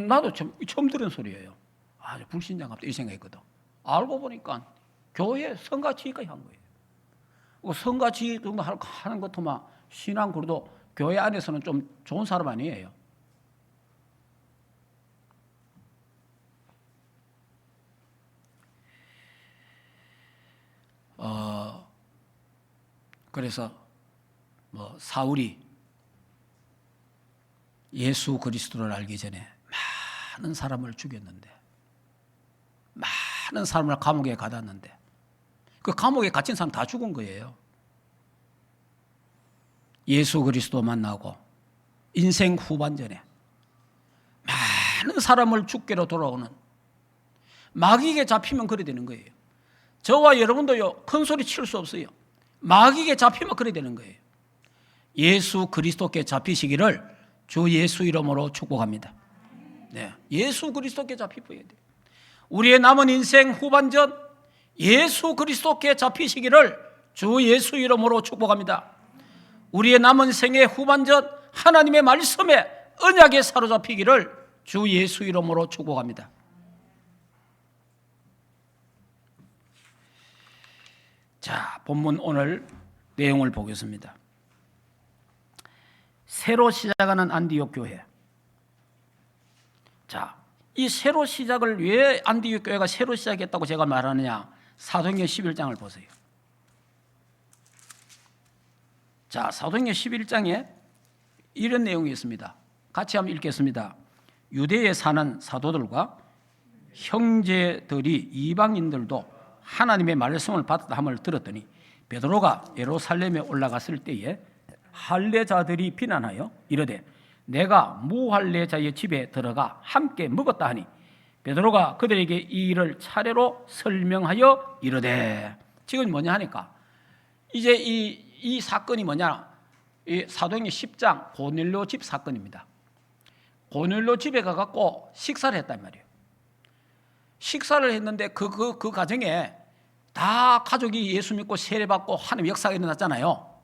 나도 처음 들은 소리예요. 아, 불신자 같다 이 생각했거든. 알고 보니까 교회 성가치기까지 한 거예요. 성가치기 정도 하는 것도 막 신앙 그래도 교회 안에서는 좀 좋은 사람 아니에요. 그래서 뭐 사울이 예수 그리스도를 알기 전에 많은 사람을 죽였는데, 많은 사람을 감옥에 가뒀는데, 그 감옥에 갇힌 사람 다 죽은 거예요. 예수 그리스도 만나고 인생 후반전에 많은 사람을 죽게로 돌아오는 마귀에게 잡히면 그래 되는 거예요. 저와 여러분도요, 큰 소리 칠 수 없어요. 마귀에게 잡히면 그래 되는 거예요. 예수 그리스도께 잡히시기를 주 예수 이름으로 축복합니다. 네, 예수 그리스도께 잡히셔야 돼요. 우리의 남은 인생 후반전 예수 그리스도께 잡히시기를 주 예수 이름으로 축복합니다. 우리의 남은 생의 후반전 하나님의 말씀에 언약에 사로잡히기를 주 예수 이름으로 축복합니다. 자, 본문 오늘 내용을 보겠습니다. 새로 시작하는 안디옥 교회. 자, 이 새로 시작을 왜 안디옥 교회가 새로 시작했다고 제가 말하느냐? 사도행전 11장을 보세요. 자, 사도행전 11장에 이런 내용이 있습니다. 같이 한번 읽겠습니다. 유대에 사는 사도들과 형제들이 이방인들도 하나님의 말씀을 받았다 함을 들었더니 베드로가 예루살렘에 올라갔을 때에 할례자들이 비난하여 이르되 내가 무할례자의 집에 들어가 함께 먹었다 하니 베드로가 그들에게 이 일을 차례로 설명하여 이르되, 지금 뭐냐 하니까 이제 이 사건이 뭐냐, 이 사도행전 10장 고넬료 집 사건입니다. 고넬료 집에 가갖고 식사를 했단 말이에요. 식사를 했는데 그 가정에 다 가족이 예수 믿고 세례받고 하나님 역사가 일어났잖아요.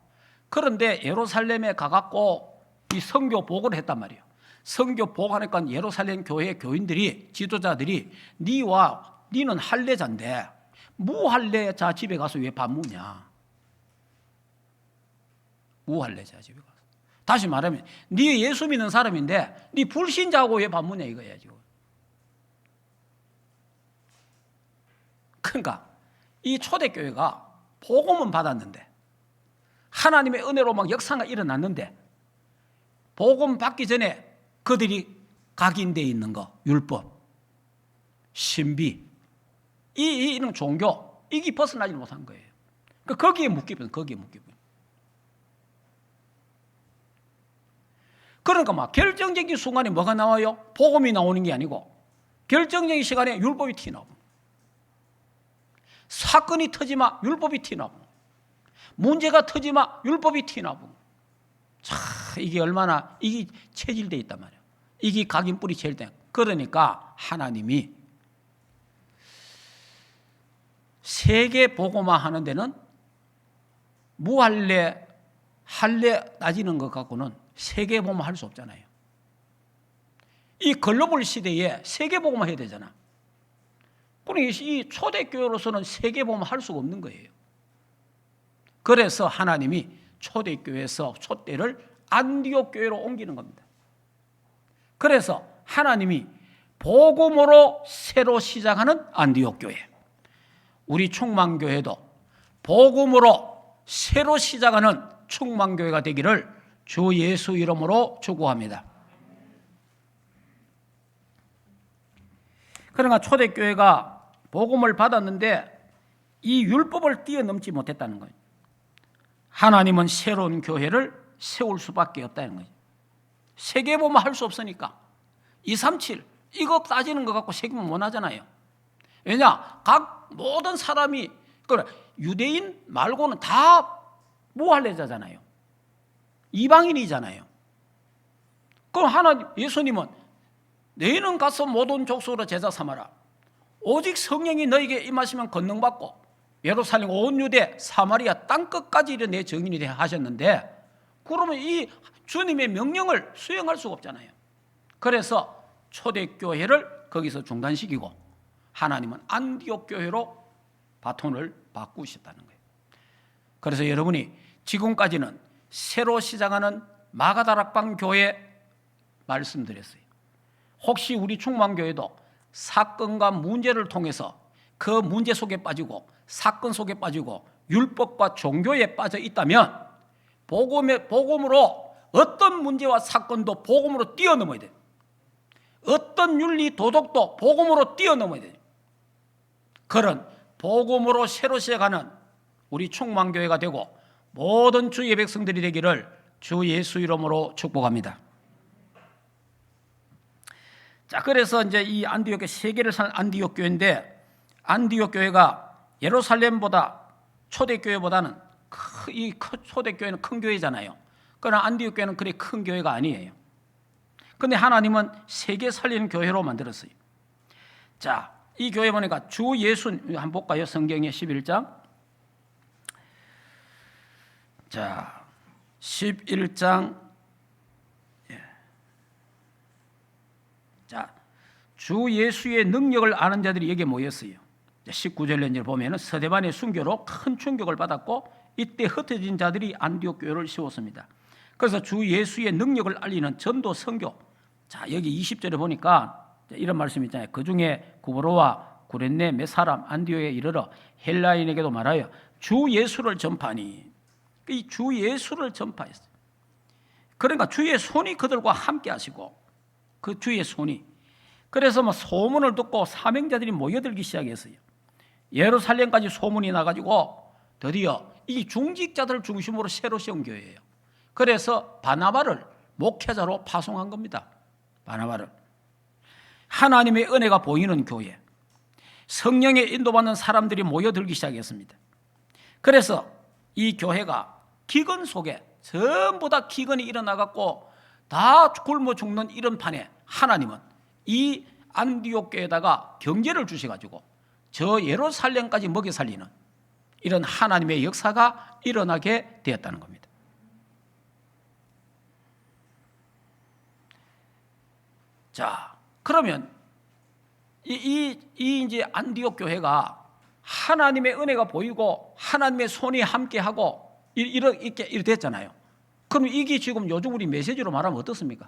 그런데 예루살렘에 가갖고 이 선교 복을 했단 말이에요. 선교 복하니까 예루살렘 교회 교인들이, 지도자들이 니는 할례자인데 무할례자 집에 가서 왜 밥 먹냐? 무할례자 집에 가서. 다시 말하면 니 예수 믿는 사람인데 니 불신자하고 왜 밥 먹냐 이거야 지금. 그러니까 이 초대교회가 복음은 받았는데 하나님의 은혜로 막 역사가 일어났는데 복음 받기 전에 그들이 각인되어 있는 거, 율법, 신비, 이런 종교, 이게 벗어나지 못한 거예요. 그러니까 거기에 묶이면. 그러니까 막 결정적인 순간에 뭐가 나와요? 복음이 나오는 게 아니고 결정적인 시간에 율법이 튀어나오고, 사건이 터지마 율법이 튀어나오고, 문제가 터지마 율법이 튀어나오고. 자, 이게 얼마나 이게 체질되어 있단 말이에요. 이게 각인뿌리 체질돼. 그러니까 하나님이 세계 복음화 하는 데는 무할례, 할례 따지는 것 갖고는 세계 복음화 할 수 없잖아요. 이 글로벌 시대에 세계 복음화 해야 되잖아. 그러니 이 초대교회로서는 세계 복음화 할 수가 없는 거예요. 그래서 하나님이 초대교회에서 촛대를 안디옥 교회로 옮기는 겁니다. 그래서 하나님이 복음으로 새로 시작하는 안디옥 교회, 우리 충만교회도 복음으로 새로 시작하는 충만교회가 되기를 주 예수 이름으로 축복합니다. 그러니까 초대교회가 복음을 받았는데 이 율법을 뛰어넘지 못했다는 거예요. 하나님은 새로운 교회를 세울 수밖에 없다는 거예요. 세계복음 할 수 없으니까 237 이거 따지는 것 갖고 세계복음 못 하잖아요. 왜냐? 각 모든 사람이 유대인 말고는 다 무할례자잖아요. 이방인이잖아요. 그럼 하나님, 예수님은 너희는 가서 모든 족속으로 제자 삼아라. 오직 성령이 너에게 임하시면 권능받고 예루살렘 온 유대 사마리아 땅끝까지 이르 내 증인이 되라 하셨는데, 그러면 이 주님의 명령을 수행할 수가 없잖아요. 그래서 초대교회를 거기서 중단시키고 하나님은 안디옥 교회로 바톤을 바꾸셨다는 거예요. 그래서 여러분이 지금까지는 새로 시작하는 마가다락방 교회 말씀드렸어요. 혹시 우리 충만교회도 사건과 문제를 통해서 그 문제 속에 빠지고 사건 속에 빠지고 율법과 종교에 빠져 있다면 복음으로 어떤 문제와 사건도 복음으로 뛰어넘어야 돼요. 어떤 윤리 도덕도 복음으로 뛰어넘어야 돼요. 그런 복음으로 새로 시작하는 우리 충만교회가 되고 모든 주의 백성들이 되기를 주 예수 이름으로 축복합니다. 자, 그래서 이제 이 안디옥 세계를 사는 안디옥 교회인데, 안디옥 교회가 예루살렘보다 초대교회보다는 이 초대교회는 큰 교회잖아요. 그러나 안디옥 교회는 그리 큰 교회가 아니에요. 그런데 하나님은 세계 살리는 교회로 만들었어요. 자, 이 교회 보니까 주 예수 한번 볼까요? 성경의 11장. 자, 11장. 자, 주 예수의 능력을 아는 자들이 여기에 모였어요. 19절을 보면 서대반의 순교로 큰 충격을 받았고 이때 흩어진 자들이 안디옥 교회를 세웠습니다. 그래서 주 예수의 능력을 알리는 전도 선교. 자, 여기 20절에 보니까 이런 말씀이 있잖아요. 그 중에 구브로와 구레네 몇 사람 안디옥에 이르러 헬라인에게도 말하여 주 예수를 전파하니, 이 주 예수를 전파했어요. 그러니까 주의 손이 그들과 함께 하시고, 그 주의 손이, 그래서 뭐 소문을 듣고 사명자들이 모여들기 시작했어요. 예루살렘까지 소문이 나가지고 드디어 이 중직자들 중심으로 새로 세운 교회예요. 그래서 바나바를 목회자로 파송한 겁니다. 바나바를. 하나님의 은혜가 보이는 교회, 성령의 인도받는 사람들이 모여들기 시작했습니다. 그래서 이 교회가 기근 속에 전부 다 기근이 일어나갖고 다 굶어 죽는 이런 판에 하나님은 이 안디옥 교회에다가 경제를 주셔가지고 저 예루살렘까지 먹여 살리는 이런 하나님의 역사가 일어나게 되었다는 겁니다. 자, 그러면 이 이제 안디옥 교회가 하나님의 은혜가 보이고 하나님의 손이 함께하고 이렇게 됐잖아요. 그럼 이게 지금 요즘 우리 메시지로 말하면 어떻습니까?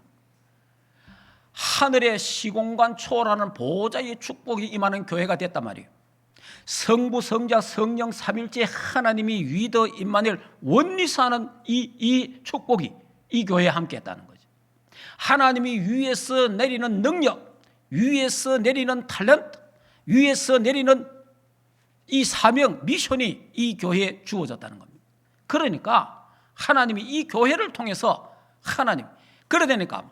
하늘의 시공간 초월하는 보호자의 축복이 임하는 교회가 됐단 말이에요. 성부, 성자, 성령 삼일째 하나님이 위더 임마누엘 원리사하는 이 축복이 이 교회에 함께했다는 거죠. 하나님이 위에서 내리는 능력, 위에서 내리는 탤런트, 위에서 내리는 이 사명, 미션이 이 교회에 주어졌다는 겁니다. 그러니까 하나님이 이 교회를 통해서 하나님, 그러다니까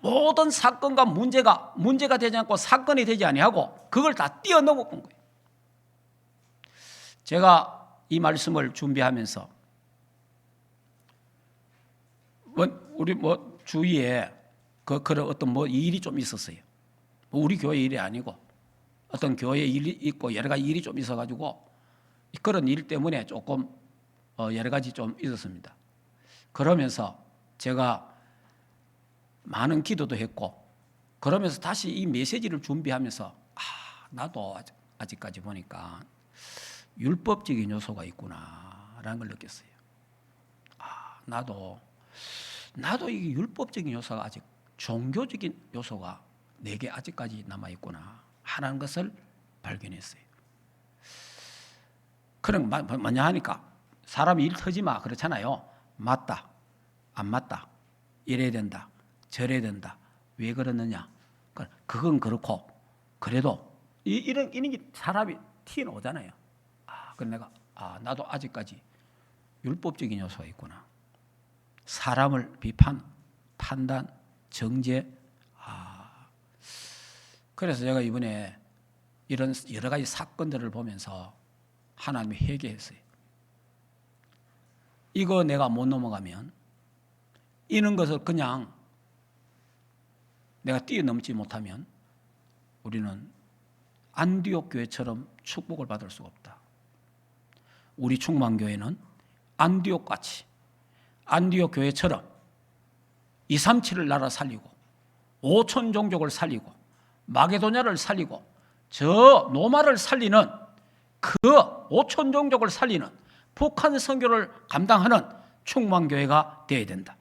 모든 사건과 문제가 되지 않고 사건이 되지 아니하고 그걸 다 뛰어넘은 거예요. 제가 이 말씀을 준비하면서 우리 주위에 그런 어떤 일이 좀 있었어요. 우리 교회 일이 아니고 어떤 교회 일이 있고 여러 가지 일이 좀 있어가지고 그런 일 때문에 조금 여러 가지 좀 있었습니다. 그러면서 제가 많은 기도도 했고 그러면서 다시 이 메시지를 준비하면서 나도 아직까지 보니까 율법적인 요소가 있구나라는 걸 느꼈어요. 나도 이게 율법적인 요소가 아직 종교적인 요소가 내게 아직까지 남아있구나 하는 것을 발견했어요. 그럼 뭐냐 하니까 사람이 일 터지 마 그렇잖아요. 맞다, 안 맞다, 이래야 된다, 저래야 된다. 왜 그러느냐? 그건 그렇고 그래도 이런 게 사람이 티는 오잖아요. 그래 내가 나도 아직까지 율법적인 요소가 있구나. 사람을 비판, 판단, 정죄. 그래서 제가 이번에 이런 여러 가지 사건들을 보면서 하나님이 회개했어요. 이거 내가 못 넘어가면 이런 것을 그냥 내가 뛰어넘지 못하면 우리는 안디옥 교회처럼 축복을 받을 수가 없다. 우리 충만교회는 안디옥같이 안디옥 교회처럼 237을 나라 살리고 5천 종족을 살리고 마게도냐를 살리고 저 노마를 살리는 그 5천 종족을 살리는 북한 선교를 감당하는 충만교회가 되어야 된다.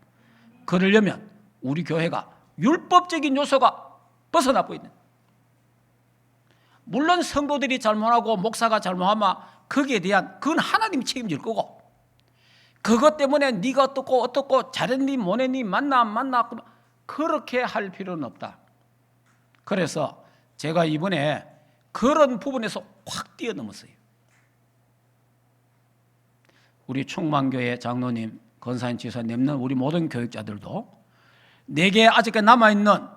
그러려면 우리 교회가 율법적인 요소가 벗어나고 있는, 물론 성도들이 잘못하고 목사가 잘못하면 거기에 대한 그건 하나님이 책임질 거고 그것 때문에 네가 어떻고 잘했니 못했니 만나 안 만나 그렇게 할 필요는 없다. 그래서 제가 이번에 그런 부분에서 확 뛰어넘었어요. 우리 충만교회 장로님, 권사님, 지사님, 우리 모든 교육자들도 내게 아직까지 남아있는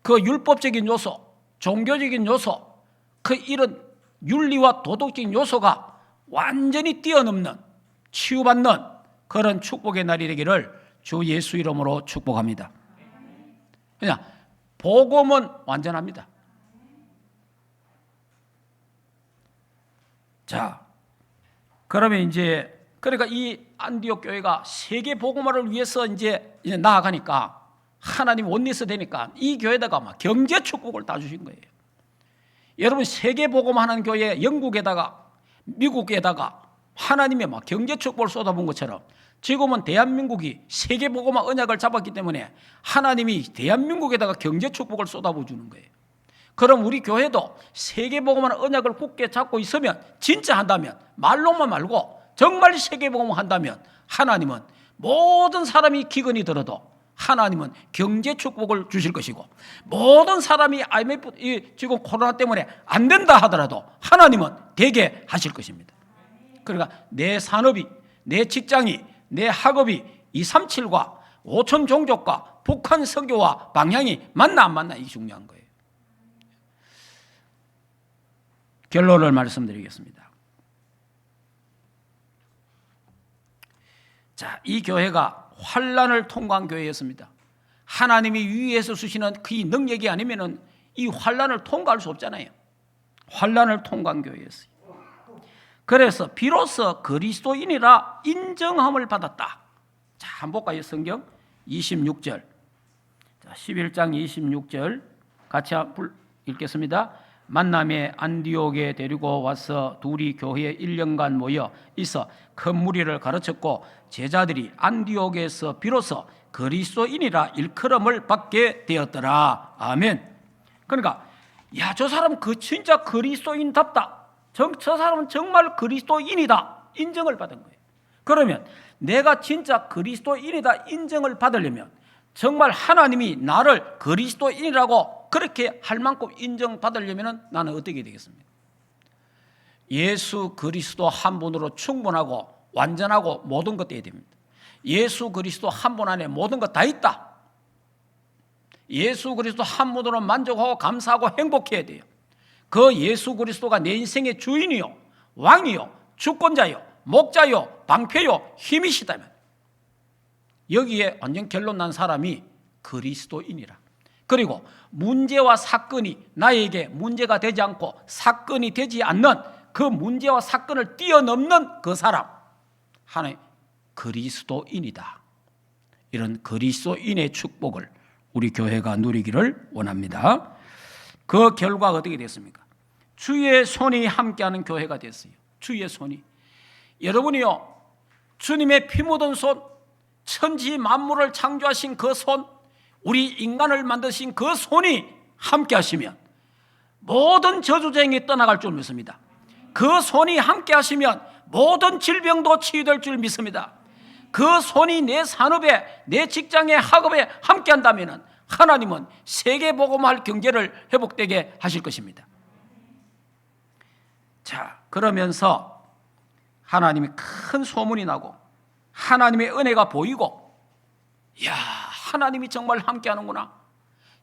그 율법적인 요소, 종교적인 요소, 그 이런 윤리와 도덕적인 요소가 완전히 뛰어넘는, 치유받는 그런 축복의 날이 되기를 주 예수 이름으로 축복합니다. 그냥 복음은 완전합니다. 자, 그러면 이제 그러니까 이 안디옥 교회가 세계 복음화를 위해서 이제 나아가니까 하나님 원리스 되니까 이 교회다가 막 경제 축복을 다 주신 거예요. 여러분 세계 복음하는 교회 영국에다가 미국에다가 하나님의 막 경제 축복을 쏟아본 것처럼 지금은 대한민국이 세계 복음화 언약을 잡았기 때문에 하나님이 대한민국에다가 경제 축복을 쏟아부어 주는 거예요. 그럼 우리 교회도 세계 복음화 언약을 굳게 잡고 있으면 진짜 한다면 말로만 말고 정말 세계 복음화 한다면 하나님은 모든 사람이 기근이 들어도 하나님은 경제 축복을 주실 것이고 모든 사람이 IMF 지금 코로나 때문에 안 된다 하더라도 하나님은 되게 하실 것입니다. 그러니까 내 산업이, 내 직장이, 내 학업이 237과 5천 종족과 북한 선교와 방향이 맞나 안 맞나 이게 중요한 거예요. 결론을 말씀드리겠습니다. 자, 이 교회가 환난을 통과한 교회였습니다. 하나님이 위에서 주시는 그 능력이 아니면은 이 환난을 통과할 수 없잖아요. 환난을 통과한 교회였어요. 그래서 비로소 그리스도인이라 인정함을 받았다. 자, 한번 볼까요? 성경 26절. 자, 11장 26절 같이 읽겠습니다. 만남에 안디옥에 데리고 와서 둘이 교회에 1년간 모여 있어 큰 무리를 가르쳤고 제자들이 안디옥에서 비로소 그리스도인이라 일컬음을 받게 되었더라. 아멘. 그러니까 야, 저 사람 진짜 그리스도인답다. 저 사람은 정말 그리스도인이다. 인정을 받은 거예요. 그러면 내가 진짜 그리스도인이다 인정을 받으려면 정말 하나님이 나를 그리스도인이라고 그렇게 할 만큼 인정받으려면 나는 어떻게 되겠습니까? 예수 그리스도 한 분으로 충분하고 완전하고 모든 것 되어야 됩니다. 예수 그리스도 한 분 안에 모든 것 다 있다. 예수 그리스도 한 분으로 만족하고 감사하고 행복해야 돼요. 그 예수 그리스도가 내 인생의 주인이요, 왕이요, 주권자요, 목자요, 방패요, 힘이시다면 여기에 완전 결론 난 사람이 그리스도인이라. 그리고 문제와 사건이 나에게 문제가 되지 않고 사건이 되지 않는 그 문제와 사건을 뛰어넘는 그 사람, 하나님 그리스도인이다. 이런 그리스도인의 축복을 우리 교회가 누리기를 원합니다. 그 결과가 어떻게 됐습니까? 주의 손이 함께하는 교회가 됐어요. 주의 손이. 여러분이요, 주님의 피 묻은 손, 천지 만물을 창조하신 그 손, 우리 인간을 만드신 그 손이 함께하시면 모든 저주쟁이 떠나갈 줄 믿습니다. 그 손이 함께하시면 모든 질병도 치유될 줄 믿습니다. 그 손이 내 산업에, 내 직장에, 학업에 함께한다면 하나님은 세계복음할 경제를 회복되게 하실 것입니다. 자, 그러면서 하나님이 큰 소문이 나고 하나님의 은혜가 보이고, 야, 하나님이 정말 함께하는구나,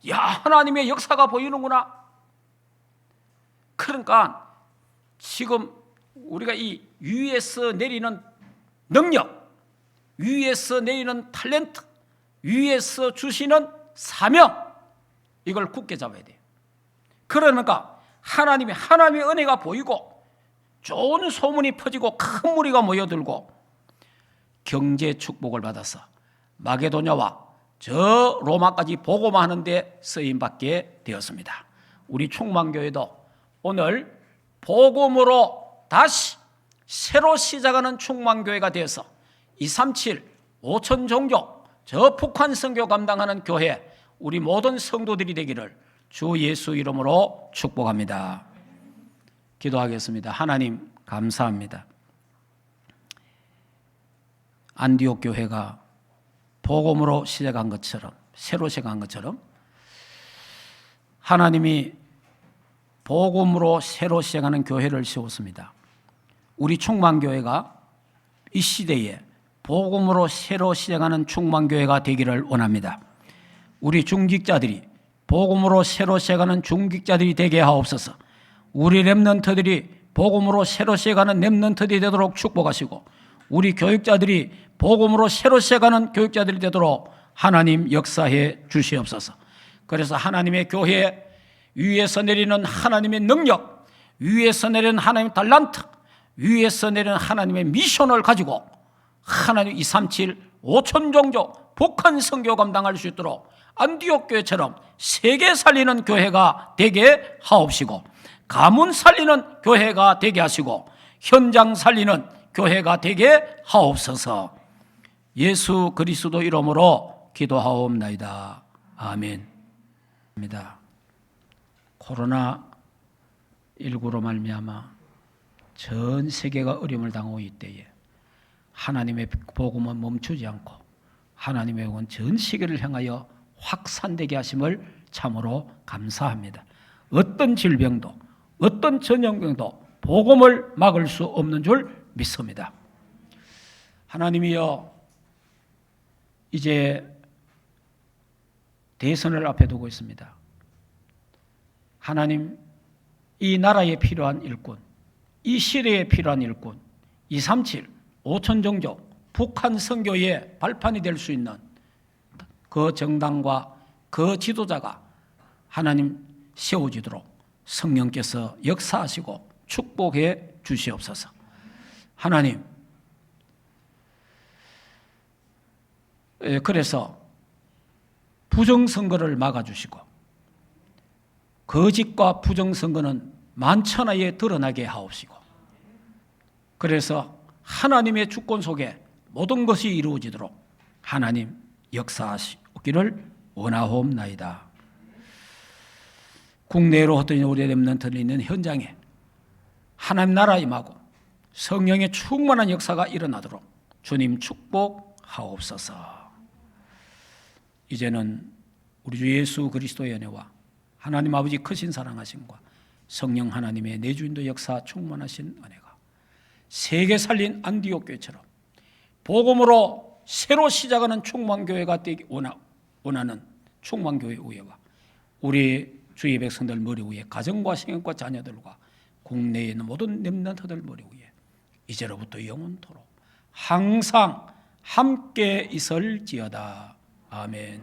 야, 하나님의 역사가 보이는구나. 그러니까 지금 우리가 이 위에서 내리는 능력, 위에서 내리는 탤런트, 위에서 주시는 사명, 이걸 굳게 잡아야 돼요. 그러니까 하나님의 은혜가 보이고 좋은 소문이 퍼지고 큰 무리가 모여들고 경제 축복을 받아서 마게도냐와 저 로마까지 복음화 하는 데 쓰임받게 되었습니다. 우리 충만교회도 오늘 복음으로 다시 새로 시작하는 충만교회가 되어서 237, 5천 종교, 저 북한 선교 감당하는 교회, 우리 모든 성도들이 되기를 주 예수 이름으로 축복합니다. 기도하겠습니다. 하나님 감사합니다. 안디옥 교회가 복음으로 시작한 것처럼, 새로 시작한 것처럼 하나님이 복음으로 새로 시작하는 교회를 세웠습니다. 우리 충만교회가 이 시대에 복음으로 새로 시작하는 충만교회가 되기를 원합니다. 우리 중직자들이 복음으로 새로 시작하는 중직자들이 되게 하옵소서. 우리 렘넌트들이 복음으로 새로 시작하는 렘넌트들이 되도록 축복하시고, 우리 교육자들이 복음으로 새로 시작하는 교육자들이 되도록 하나님 역사해 주시옵소서. 그래서 하나님의 교회 위에서 내리는 하나님의 능력, 위에서 내리는 하나님의 달란트, 위에서 내리는 하나님의 미션을 가지고 하나님 237, 5천 종족 북한 선교 감당할 수 있도록 안디옥 교회처럼 세계 살리는 교회가 되게 하옵시고, 가문 살리는 교회가 되게 하시고, 현장 살리는 교회가 되게 하옵소서. 예수 그리스도 이름으로 기도하옵나이다. 아멘. 코로나19로 말미암아 전 세계가 어려움을 당하고 이때에 하나님의 복음은 멈추지 않고 하나님의 복음은 전 세계를 향하여 확산되게 하심을 참으로 감사합니다. 어떤 질병도 어떤 전염병도 복음을 막을 수 없는 줄 믿습니다. 하나님이여, 이제 대선을 앞에 두고 있습니다. 하나님, 이 나라에 필요한 일꾼, 이 시대에 필요한 일꾼, 237, 5천 종족 북한 선교의 발판이 될 수 있는 그 정당과 그 지도자가 하나님 세워지도록 성령께서 역사하시고 축복해 주시옵소서. 하나님, 그래서 부정선거를 막아주시고 거짓과 부정선거는 만천하에 드러나게 하옵시고, 그래서 하나님의 주권 속에 모든 것이 이루어지도록 하나님 역사하시기를 원하옵나이다. 국내로 흩어진 우리 렘넌트들이 있는 현장에 하나님 나라 임하고 성령의 충만한 역사가 일어나도록 주님 축복하옵소서. 이제는 우리 주 예수 그리스도의 은혜와 하나님 아버지 크신 사랑하심과 성령 하나님의 내주인도 역사 충만하신 은혜가 세계 살린 안디옥 교회처럼 복음으로 새로 시작하는 충만교회가 되기 원하는 충만교회 의회와 우리 주의 백성들 머리 위에 가정과 생업과 자녀들과 국내에 있는 모든 렘넌트들 머리 위에 이제로부터 영원토록 항상 함께 있을지어다. 아멘.